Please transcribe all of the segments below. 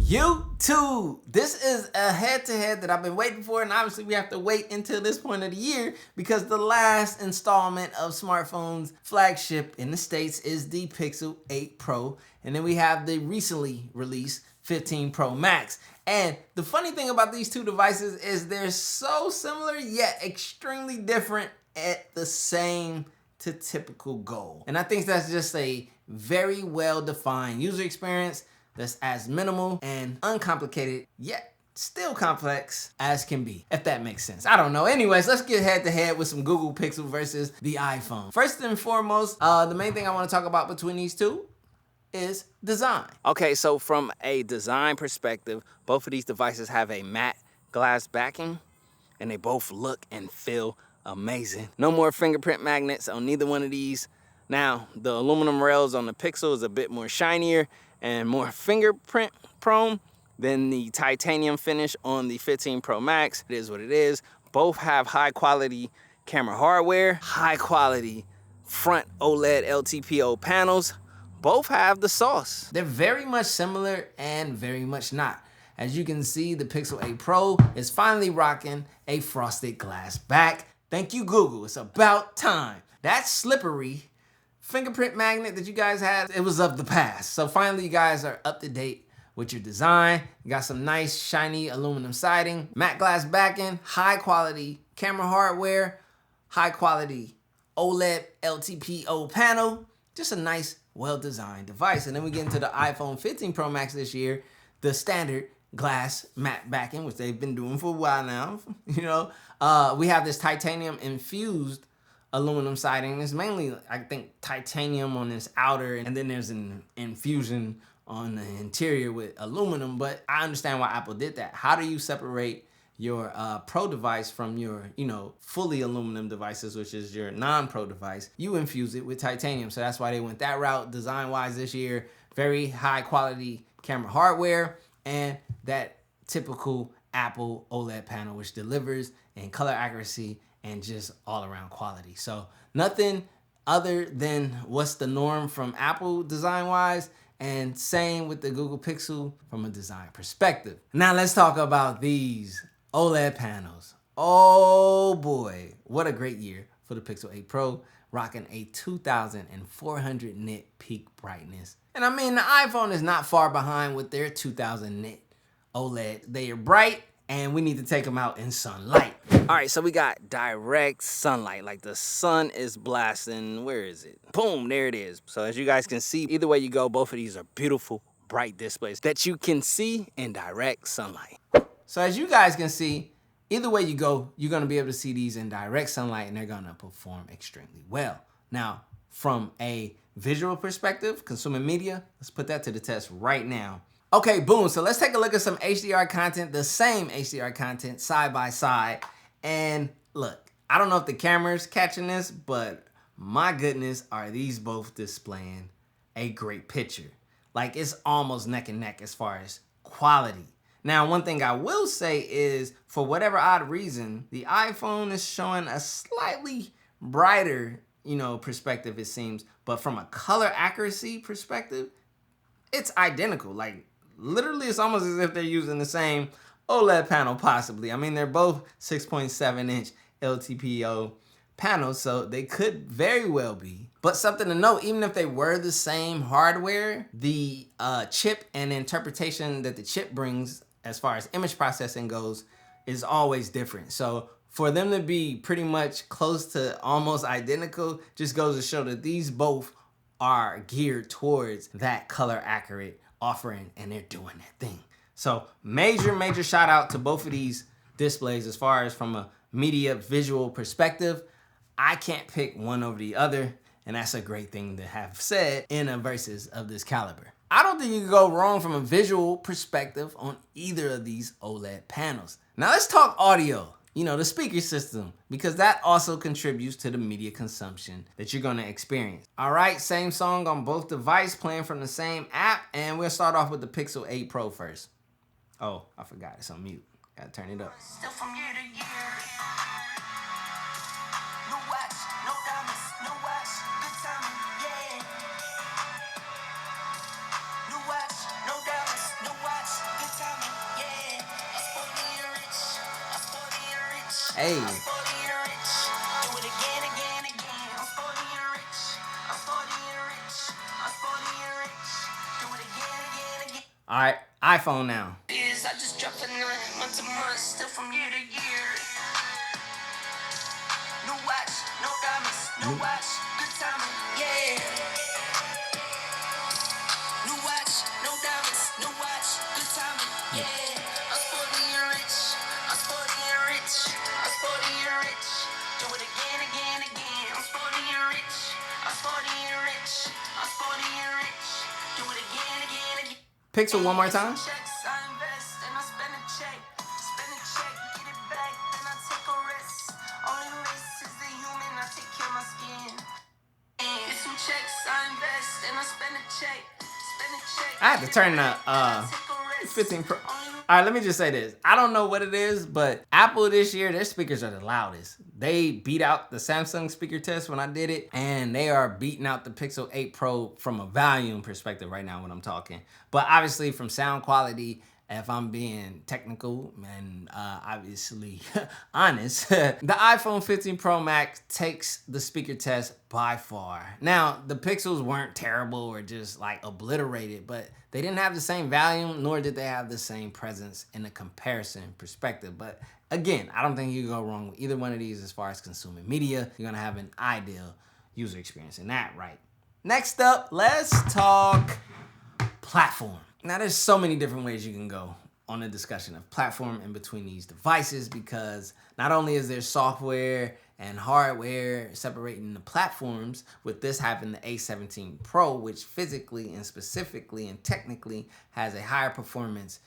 YouTube, this is a head-to-head that I've been waiting for, and obviously we have to wait until this point of the year because the last installment of smartphones flagship in the States is the Pixel 8 Pro, and then we have the recently released 15 Pro Max. And the funny thing about these two devices is they're so similar yet extremely different at the same to typical goal. And I think that's just a very well-defined user experience that's as minimal and uncomplicated, yet still complex as can be, if that makes sense. I don't know. Anyways, let's get head to head with some Google Pixel versus the iPhone. First and foremost, the main thing I want to talk about between these two is design. Okay, so from a design perspective, both of these devices have a matte glass backing, and they both look and feel amazing. No more fingerprint magnets on neither one of these. Now, the aluminum rails on the Pixel is a bit more shinier and more fingerprint prone than the titanium finish on the 15 Pro Max. It is what it is. Both have high quality camera hardware, high quality front OLED LTPO panels. Both have the sauce. They're very much similar and very much not. As you can see, the Pixel 8 Pro is finally rocking a frosted glass back. Thank you, Google. It's about time. That slippery fingerprint magnet that you guys had, it was of the past. So finally, you guys are up to date with your design. You got some nice, shiny aluminum siding, matte glass backing, high quality camera hardware, high quality OLED LTPO panel. Just a nice, well-designed device. And then we get into the iPhone 15 Pro Max this year, the standard glass matte backing, which they've been doing for a while now. You know, we have this titanium infused aluminum siding. It's mainly, I think, titanium on this outer, and then there's an infusion on the interior with aluminum. But I understand why Apple did that. How do you separate your Pro device from your, fully aluminum devices, which is your non-Pro device? You infuse it with titanium. So that's why they went that route design-wise this year. Very high quality camera hardware and that typical Apple OLED panel, which delivers in color accuracy and just all around quality. So nothing other than what's the norm from Apple design-wise, and same with the Google Pixel from a design perspective. Now let's talk about these OLED panels. Oh boy, what a great year for the Pixel 8 Pro, rocking a 2,400 nit peak brightness. And I mean, the iPhone is not far behind with their 2,000 nit OLED. They are bright, and we need to take them out in sunlight. All right, so we got direct sunlight, like the sun is blasting. Where is it? Boom, there it is. So as you guys can see, either way you go, both of these are beautiful, bright displays that you can see in direct sunlight. So as you guys can see, either way you go, you're gonna be able to see these in direct sunlight, and they're gonna perform extremely well. Now, from a visual perspective, consuming media, let's put that to the test right now. Okay, boom, so let's take a look at some HDR content, the same HDR content side by side. And look, I don't know if the camera's catching this, but my goodness, are these both displaying a great picture. Like, it's almost neck and neck as far as quality. Now, one thing I will say is, for whatever odd reason, the iPhone is showing a slightly brighter, perspective, it seems. But from a color accuracy perspective, it's identical. Like, literally, it's almost as if they're using the same OLED panel, possibly. I mean, they're both 6.7-inch LTPO panels, so they could very well be. But something to note, even if they were the same hardware, the chip and interpretation that the chip brings as far as image processing goes is always different. So for them to be pretty much close to almost identical just goes to show that these both are geared towards that color accurate offering, and they're doing that thing. So major shout out to both of these displays as far as from a media visual perspective. I can't pick one over the other, and that's a great thing to have said in a versus of this caliber. I don't think you can go wrong from a visual perspective on either of these OLED panels. Now let's talk audio, the speaker system, because that also contributes to the media consumption that you're gonna experience. All right, same song on both devices, playing from the same app, and we'll start off with the Pixel 8 Pro first. Oh, I forgot, it's on mute. Gotta turn it up. Still from year to year. No watch, no diamonds, no watch, good timing, yeah. No watch, no diamonds, no watch, good Hey. I'm spoiling you rich. Do it again, again, again. I'm spoiling you rich. I'm spoiling you rich. I'm spoiling you rich. Do it again, again, again. All right, iPhone now. I just dropped a 9 month to month, still from year to year. New watch, no diamonds, no watch, good timing, yeah. New watch, no diamonds, no watch, good timing, yeah. I'm sporting you rich, I'm sporting you rich, I'm sporting you rich. Do it again, again, again. I'm sporting you rich, I'm sporting you rich, I'm sporting you rich. Do it again, again, again. Pixel one more time. Checks, I invest and I spend a check. Spend a check, get it back, then I take a risk. Only risk is the human, I take care of my skin. Get some checks, I invest and I spend a check. Spend a check. I had to turn the 15 Pro. All right, let me just say this. I don't know what it is, but Apple this year, their speakers are the loudest. They beat out the Samsung speaker test when I did it, and they are beating out the Pixel 8 Pro from a volume perspective right now when I'm talking. But obviously from sound quality, if I'm being technical and obviously honest, the iPhone 15 Pro Max takes the speaker test by far. Now, the Pixels weren't terrible or just like obliterated, but they didn't have the same volume, nor did they have the same presence in a comparison perspective. But again, I don't think you can go wrong with either one of these as far as consuming media. You're gonna have an ideal user experience in that, right? Next up, let's talk platform. Now, there's so many different ways you can go on a discussion of platform in between these devices, because not only is there software and hardware separating the platforms, with this having the A17 Pro, which physically and specifically and technically has a higher performance,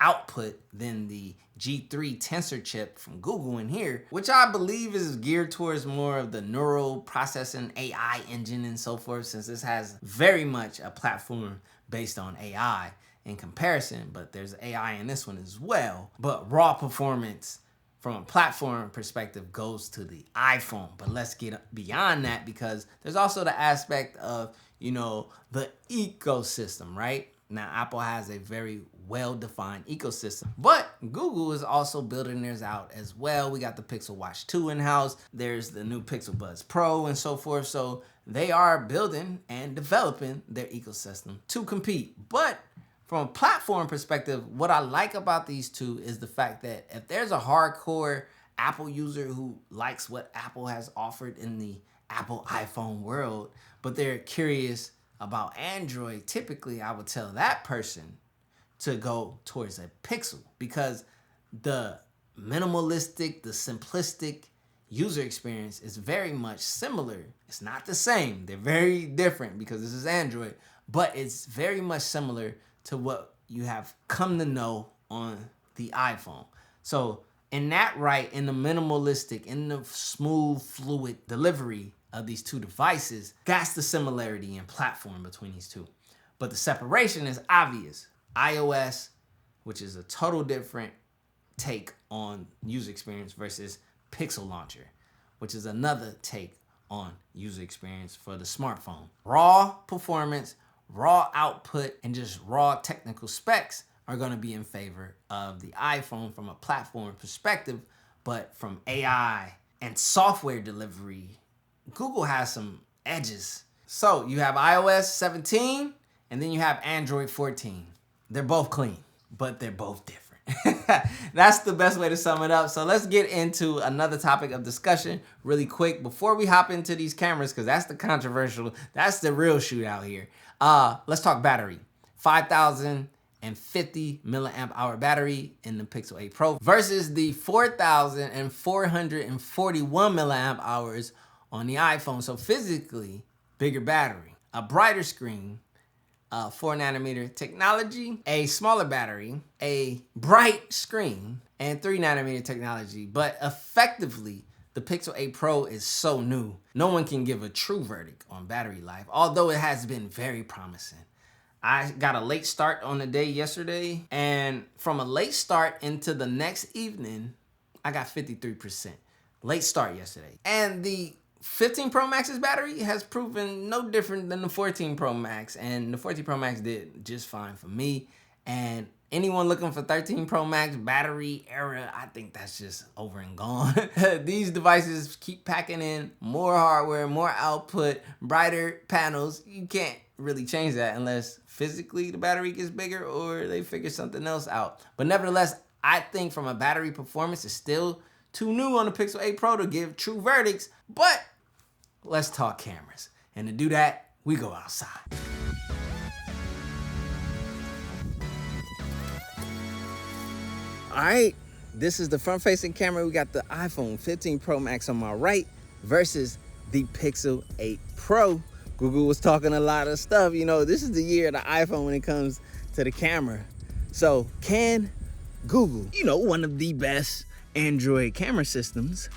output than the G3 Tensor chip from Google in here, which I believe is geared towards more of the neural processing AI engine and so forth, since this has very much a platform based on AI in comparison, but there's AI in this one as well. But raw performance from a platform perspective goes to the iPhone. But let's get beyond that, because there's also the aspect of, the ecosystem, right? Now, Apple has a very well-defined ecosystem, but Google is also building theirs out as well. We got the Pixel Watch 2 in-house. There's the new Pixel Buds Pro and so forth. So they are building and developing their ecosystem to compete. But from a platform perspective, what I like about these two is the fact that if there's a hardcore Apple user who likes what Apple has offered in the Apple iPhone world, but they're curious about Android, typically I would tell that person to go towards a Pixel, because the minimalistic, the simplistic user experience is very much similar. It's not the same. They're very different because this is Android, but it's very much similar to what you have come to know on the iPhone. So in that right, in the minimalistic, in the smooth, fluid delivery of these two devices, that's the similarity in platform between these two. But the separation is obvious. iOS, which is a total different take on user experience, versus Pixel Launcher, which is another take on user experience for the smartphone. Raw performance, raw output, and just raw technical specs are going to be in favor of the iPhone from a platform perspective, but from AI and software delivery, Google has some edges. So you have iOS 17 and then you have Android 14. They're both clean, but they're both different. That's the best way to sum it up. So let's get into another topic of discussion really quick before we hop into these cameras, because that's the controversial, that's the real shootout here. Let's talk battery. 5,050 milliamp hour battery in the Pixel 8 Pro versus the 4,441 milliamp hours on the iPhone. So physically, bigger battery, a brighter screen, 4nm technology, a smaller battery, a bright screen, and 3nm technology. But effectively, the Pixel 8 Pro is so new, no one can give a true verdict on battery life, although it has been very promising. I got a late start on the day yesterday, and from a late start into the next evening, I got 53%. Late start yesterday. And the 15 Pro Max's battery has proven no different than the 14 Pro Max, and the 14 Pro Max did just fine for me. And anyone looking for 13 Pro Max battery era, I think that's just over and gone. These devices keep packing in more hardware, more output, brighter panels. You can't really change that unless physically the battery gets bigger or they figure something else out. But nevertheless, I think from a battery performance, it's still too new on the Pixel 8 Pro to give true verdicts. But let's talk cameras. And to do that, we go outside. All right, this is the front-facing camera. We got the iPhone 15 Pro Max on my right versus the Pixel 8 Pro. Google was talking a lot of stuff. You know, this is the year of the iPhone when it comes to the camera. So can Google, you know, one of the best Android camera systems,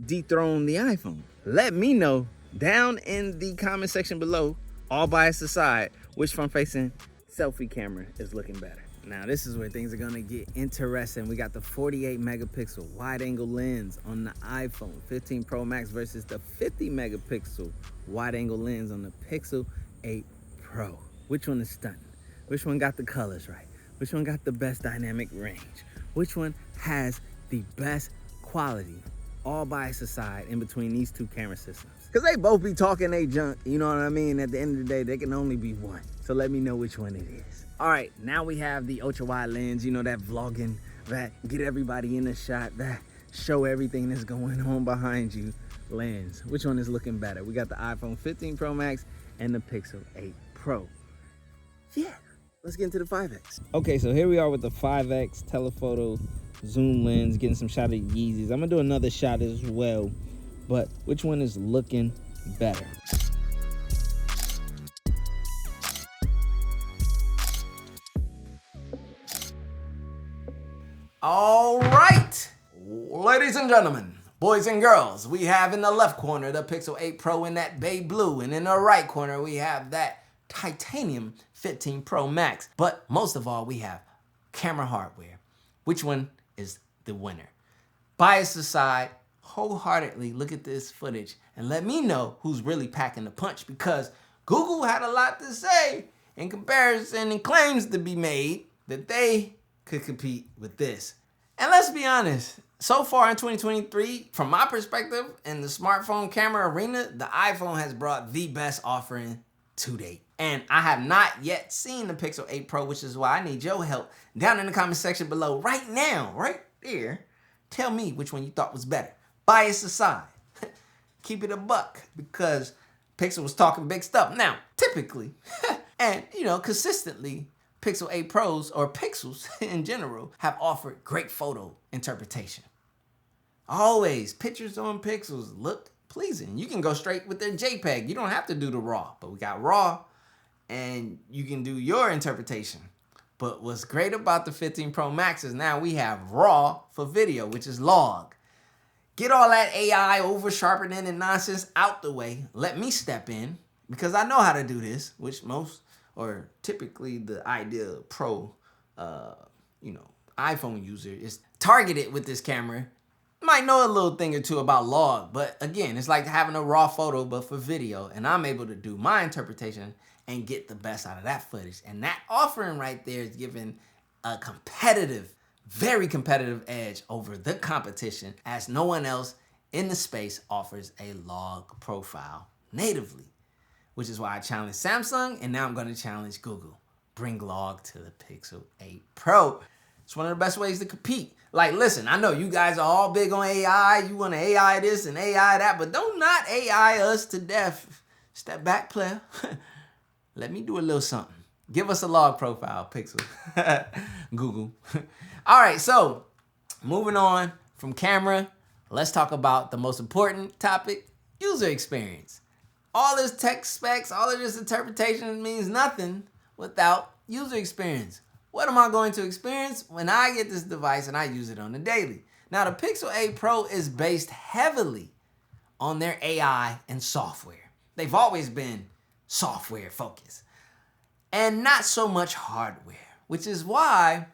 dethrone the iPhone? Let me know down in the comment section below, all bias aside, which front-facing selfie camera is looking better. Now this is where things are gonna get interesting. We got the 48 megapixel wide angle lens on the iPhone 15 Pro Max versus the 50 megapixel wide angle lens on the Pixel 8 Pro. Which one is stunning? Which one got the colors right? Which one got the best dynamic range? Which one has the best quality? All bias aside, in between these two camera systems. Cause they both be talking they junk, you know what I mean? At the end of the day, they can only be one. So let me know which one it is. All right, now we have the ultra wide lens, you know, that vlogging, that get everybody in the shot, that show everything that's going on behind you lens. Which one is looking better? We got the iPhone 15 Pro Max and the Pixel 8 Pro. Yeah, let's get into the 5X. Okay, so here we are with the 5X telephoto zoom lens, getting some shot of Yeezys. I'm gonna do another shot as well, but which one is looking better? All right, ladies and gentlemen, boys and girls, we have in the left corner the Pixel 8 Pro in that bay blue, and in the right corner we have that titanium 15 Pro Max. But most of all, we have camera hardware. Which one is the winner? Bias aside, wholeheartedly look at this footage and let me know who's really packing the punch, because Google had a lot to say in comparison and claims to be made that they could compete with this. And let's be honest, so far in 2023, from my perspective in the smartphone camera arena, the iPhone has brought the best offering to date. And I have not yet seen the Pixel 8 Pro, which is why I need your help down in the comment section below right now, right there. Tell me which one you thought was better. Bias aside, keep it a buck, because Pixel was talking big stuff. Now, typically, and you know, consistently, Pixel 8 Pros, or Pixels in general, have offered great photo interpretation. Always, pictures on Pixels look pleasing. You can go straight with their JPEG. You don't have to do the RAW, but we got RAW, and you can do your interpretation. But what's great about the 15 Pro Max is now we have RAW for video, which is log. Get all that AI over sharpening and nonsense out the way. Let me step in, because I know how to do this, which most, or typically the ideal pro, iPhone user is targeted with this camera. Might know a little thing or two about log, but again, it's like having a raw photo, but for video, and I'm able to do my interpretation and get the best out of that footage. And that offering right there is giving a competitive, very competitive edge over the competition, as no one else in the space offers a log profile natively, which is why I challenged Samsung, and now I'm gonna challenge Google. Bring log to the Pixel 8 Pro. It's one of the best ways to compete. Like, listen, I know you guys are all big on AI. You want to AI this and AI that, but don't not AI us to death. Step back, player. Let me do a little something. Give us a log profile, Pixel. Google. All right, so moving on from camera, let's talk about the most important topic, user experience. All this tech specs, all of this interpretation means nothing without user experience. What am I going to experience when I get this device and I use it on the daily? Now, the Pixel 8 Pro is based heavily on their AI and software. They've always been software focused and not so much hardware, which is why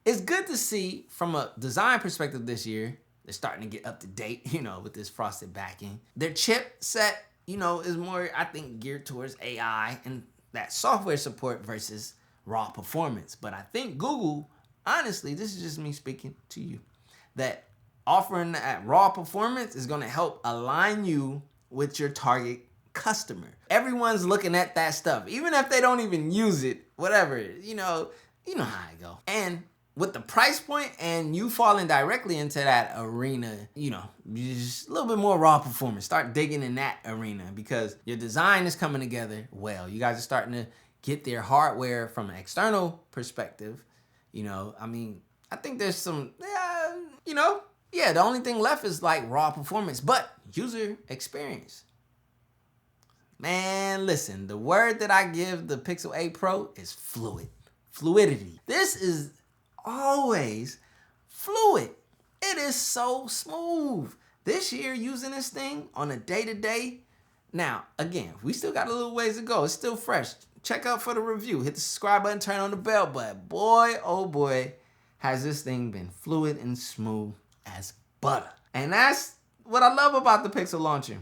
it's good to see from a design perspective this year, they're starting to get up to date, with this frosted backing. Their chipset, is more, I think, geared towards AI and that software support versus raw performance. But I think Google, honestly, this is just me speaking to you, that offering that raw performance is going to help align you with your target customer. Everyone's looking at that stuff, even if they don't even use it, whatever, you know how it go. And with the price point and you falling directly into that arena, just a little bit more raw performance. Start digging in that arena because your design is coming together well. You guys are starting to get their hardware from an external perspective. I think there's some, the only thing left is like raw performance, but user experience. Man, listen, the word that I give the Pixel 8 Pro is fluidity. This is always fluid. It is so smooth. This year, using this thing on a day-to-day. Now, again, we still got a little ways to go. It's still fresh. Check out for the review. Hit the subscribe button, turn on the bell. But boy, oh boy, has this thing been fluid and smooth as butter. And that's what I love about the Pixel launcher.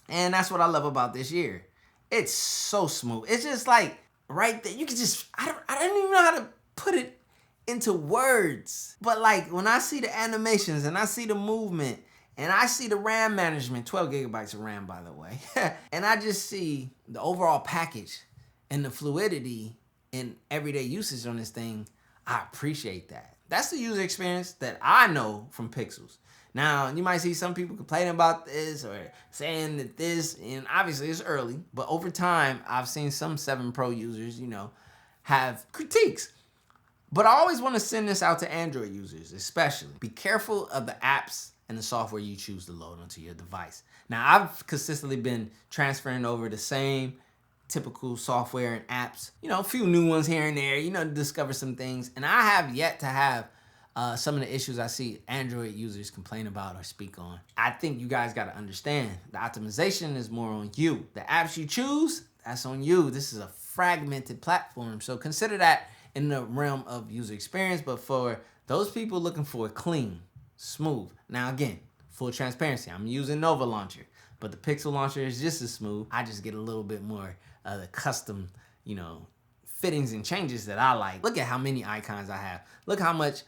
And that's what I love about this year. It's so smooth. It's just like right there. You can just, I don't even know how to put it into words. But like when I see the animations and I see the movement and I see the RAM management, 12 gigabytes of RAM, by the way. And I just see the overall package and the fluidity in everyday usage on this thing. I appreciate that. That's the user experience that I know from Pixels. Now, you might see some people complaining about this or saying that this, and obviously it's early, but over time, I've seen some 7 Pro users, have critiques. But I always want to send this out to Android users, especially. Be careful of the apps and the software you choose to load onto your device. Now, I've consistently been transferring over the same typical software and apps, a few new ones here and there, to discover some things. And I have yet to have some of the issues I see Android users complain about or speak on. I think you guys got to understand the optimization is more on you. The apps you choose, that's on you. This is a fragmented platform. So consider that in the realm of user experience. But for those people looking for a clean, smooth. Now again, full transparency. I'm using Nova Launcher, but the Pixel Launcher is just as smooth. I just get a little bit more of the custom, fittings and changes that I like. Look at how many icons I have. Look how much,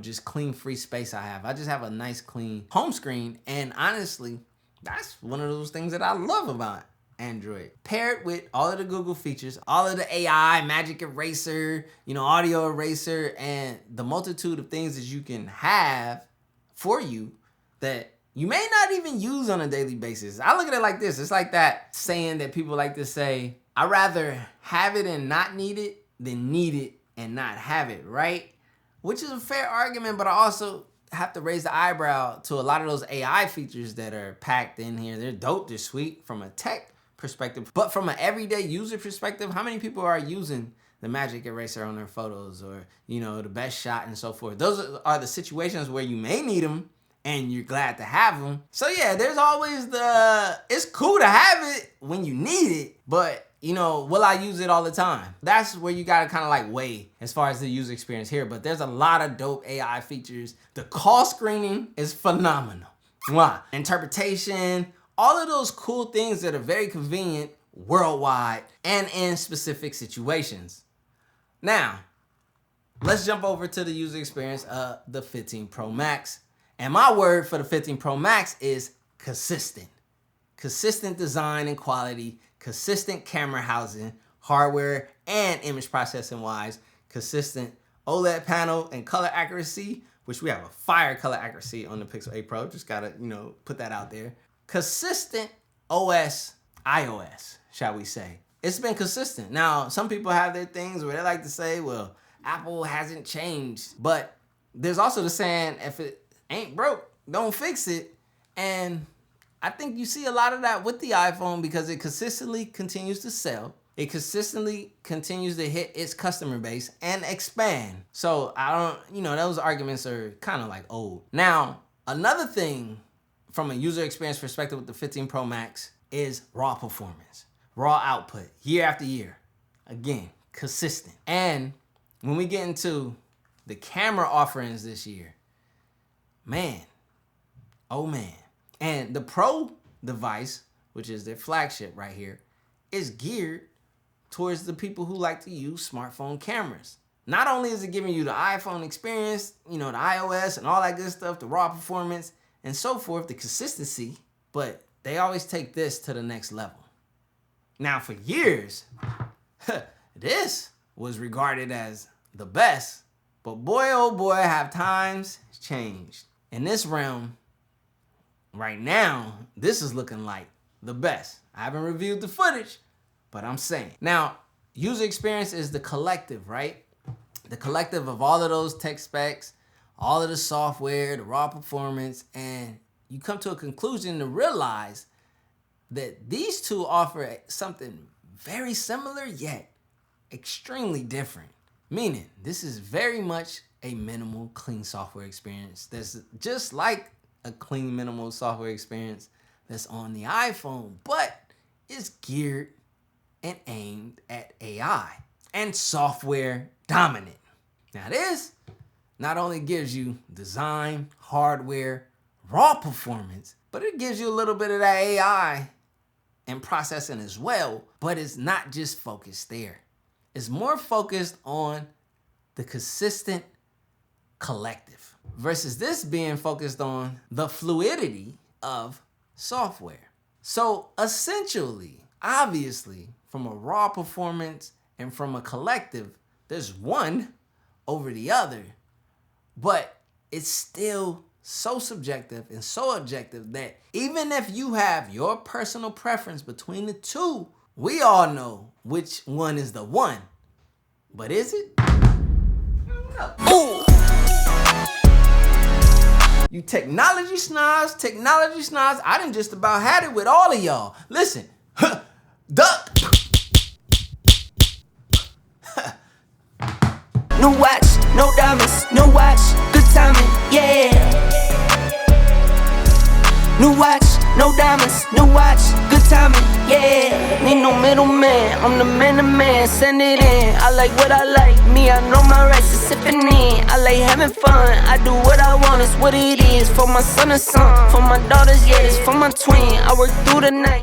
just clean free space I have. I just have a nice clean home screen. And honestly, that's one of those things that I love about Android. Paired with all of the Google features, all of the AI, Magic Eraser, audio eraser, and the multitude of things that you can have for you that you may not even use on a daily basis. I look at it like this. It's like that saying that people like to say, I'd rather have it and not need it than need it and not have it, right? Which is a fair argument, but I also have to raise the eyebrow to a lot of those AI features that are packed in here. They're dope, they're sweet from a tech perspective, but from an everyday user perspective, how many people are using the Magic Eraser on their photos or, the best shot and so forth? Those are the situations where you may need them and you're glad to have them. So yeah, there's always it's cool to have it when you need it, but will I use it all the time? That's where you gotta kind of like weigh as far as the user experience here. But there's a lot of dope AI features. The call screening is phenomenal. Mwah. Interpretation, all of those cool things that are very convenient worldwide and in specific situations. Now, let's jump over to the user experience of the 15 Pro Max. And my word for the 15 Pro Max is consistent. Consistent design and quality, consistent camera housing, hardware and image processing wise, consistent OLED panel and color accuracy, which we have a fire color accuracy on the Pixel 8 Pro. Just gotta, put that out there. Consistent iOS, shall we say. It's been consistent. Now, some people have their things where they like to say, well, Apple hasn't changed. But there's also the saying, if it ain't broke, don't fix it. And I think you see a lot of that with the iPhone because it consistently continues to sell. It consistently continues to hit its customer base and expand. So those arguments are kind of like old. Now, another thing from a user experience perspective with the 15 Pro Max is raw performance, raw output year after year. Again, consistent. And when we get into the camera offerings this year, man, oh man. And the Pro device, which is their flagship right here, is geared towards the people who like to use smartphone cameras. Not only is it giving you the iPhone experience, the iOS and all that good stuff, the raw performance and so forth, the consistency, but they always take this to the next level. Now, for years, this was regarded as the best, but boy, oh boy, have times changed. In this realm, right now, this is looking like the best. I haven't reviewed the footage, but I'm saying. Now, user experience is the collective, right? The collective of all of those tech specs, all of the software, the raw performance, and you come to a conclusion to realize that these two offer something very similar yet extremely different. Meaning, this is very much a minimal, clean software experience that's just like a clean, minimal software experience that's on the iPhone, but it's geared and aimed at AI and software dominant. Now this not only gives you design, hardware, raw performance, but it gives you a little bit of that AI and processing as well, but it's not just focused there. It's more focused on the consistent collective versus this being focused on the fluidity of software. So essentially, obviously, from a raw performance and from a collective, there's one over the other, but it's still so subjective and so objective that even if you have your personal preference between the two, we all know which one is the one. But is it? I don't know. You technology snobs, I done just about had it with all of y'all. Listen, duck. No watch, no diamonds, no watch, good timing, yeah. New watch, no diamonds, new watch, good timing, yeah. Need no middleman, I'm the man to man, send it in. I like what I like, me, I know my rights is sipping in. I like having fun, I do what I want, it's what it is. For my son and son, for my daughters, yeah, it's for my twin. I work through the night.